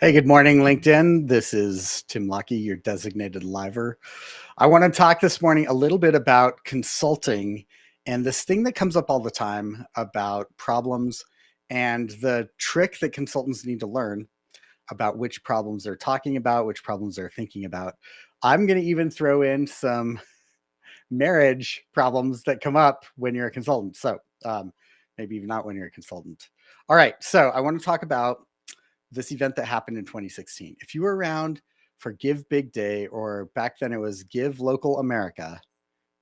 Hey, good morning, LinkedIn. This is Tim Lockie, your designated liver. I want to talk this morning a little bit about consulting and this thing that comes up all the time about problems and the trick that consultants need to learn about which problems they're talking about, which problems they're thinking about. I'm going to even throw in some marriage problems that come up when you're a consultant. So maybe even not when you're a consultant. All right. So I want to talk about this event that happened in 2016. If you were around for Give Big Day, or back then it was Give Local America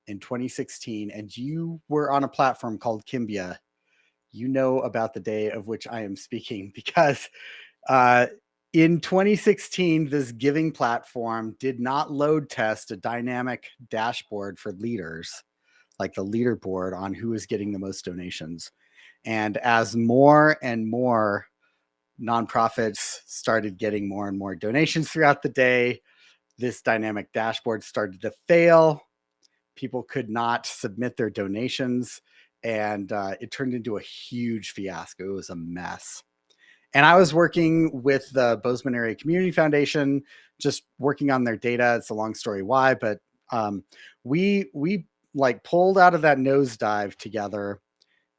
in 2016, and you were on a platform called Kimbia, you know about the day of which I am speaking because uh, in 2016, this giving platform did not load test a dynamic dashboard for leaders, like the leaderboard on who is getting the most donations. And as more and more nonprofits started getting more and more donations throughout the day, this dynamic dashboard started to fail. People could not submit their donations, and it turned into a huge fiasco. It was a mess. And I was working with the Bozeman Area Community Foundation, just working on their data. It's a long story why, but we like pulled out of that nosedive together,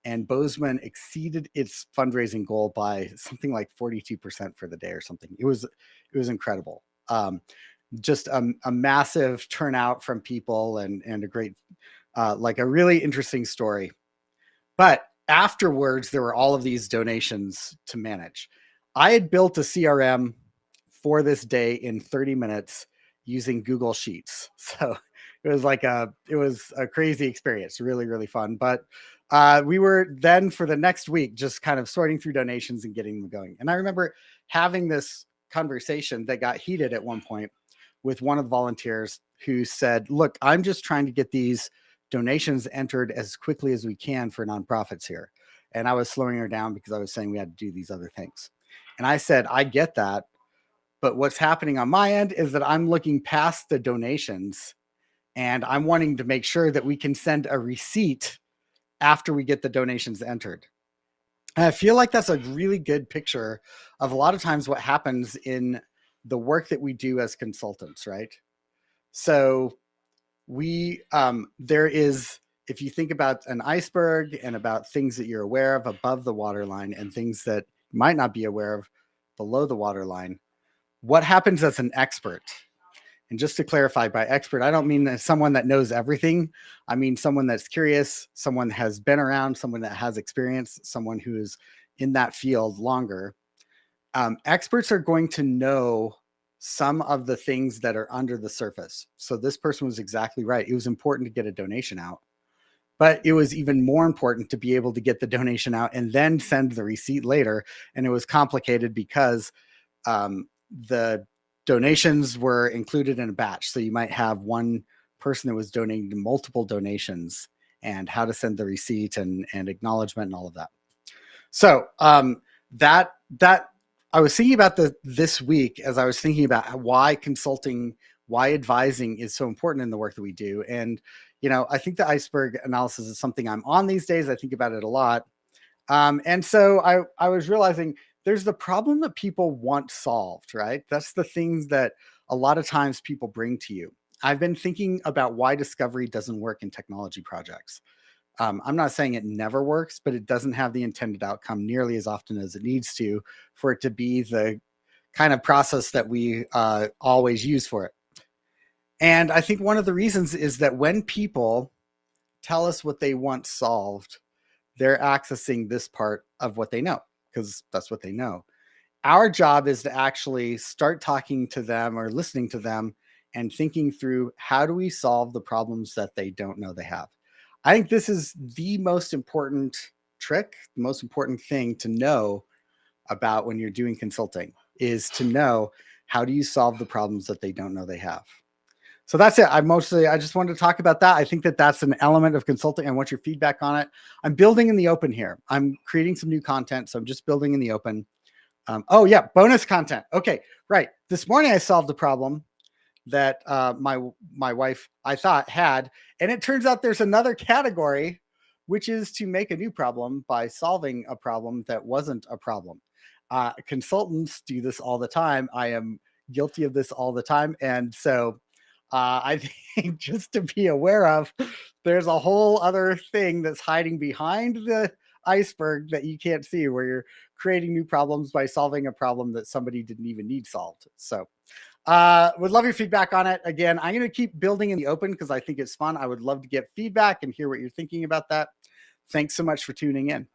and Bozeman exceeded its fundraising goal by something like 42% for the day or something. It was incredible. Just a massive turnout from people, and a great like a really interesting story. But afterwards, there were all of these donations to manage. I had built a CRM for this day in 30 minutes using Google Sheets. So it was a crazy experience, really, really fun. But we were then for the next week just kind of sorting through donations and getting them going. And I remember having this conversation that got heated at one point with one of the volunteers who said, "Look, I'm just trying to get these donations entered as quickly as we can for nonprofits here." And I was slowing her down because I was saying we had to do these other things. And I said, "I get that. But what's happening on my end is that I'm looking past the donations, and I'm wanting to make sure that we can send a receipt after we get the donations entered." And I feel like that's a really good picture of a lot of times what happens in the work that we do as consultants, right? So there is, if you think about an iceberg and about things that you're aware of above the waterline and things that you might not be aware of below the waterline, what happens as an expert? And just to clarify, by expert, I don't mean someone that knows everything. I mean someone that's curious, someone that has been around, someone that has experience, someone who is in that field longer. Experts are going to know some of the things that are under the surface. So this person was exactly right. It was important to get a donation out, but it was even more important to be able to get the donation out and then send the receipt later. And it was complicated because the donations were included in a batch. So you might have one person that was donating multiple donations, and how to send the receipt and acknowledgement and all of that. So that I was thinking about this week as I was thinking about why consulting, why advising is so important in the work that we do. And I think the iceberg analysis is something I'm on these days. I think about it a lot. And so I was realizing there's the problem that people want solved, right? That's the things that a lot of times people bring to you. I've been thinking about why discovery doesn't work in technology projects. I'm not saying it never works, but it doesn't have the intended outcome nearly as often as it needs to for it to be the kind of process that we always use for it. And I think one of the reasons is that when people tell us what they want solved, they're accessing this part of what they know because that's what they know. Our job is to actually start talking to them or listening to them and thinking through, how do we solve the problems that they don't know they have? I think this is the most important trick, the most important thing to know about when you're doing consulting, is to know, how do you solve the problems that they don't know they have? So that's it. I just wanted to talk about that. I think that that's an element of consulting. I want your feedback on it. I'm building in the open here. I'm creating some new content, so I'm just building in the open. Oh yeah, bonus content. Okay, right. This morning I solved a problem that my wife, I thought, had, and it turns out there's another category, which is to make a new problem by solving a problem that wasn't a problem. Consultants do this all the time. I am guilty of this all the time. And so I think just to be aware of, there's a whole other thing that's hiding behind the iceberg that you can't see, where you're creating new problems by solving a problem that somebody didn't even need solved. So would love your feedback on it. Again, I'm going to keep building in the open because I think it's fun. I would love to get feedback and hear what you're thinking about that. Thanks so much for tuning in.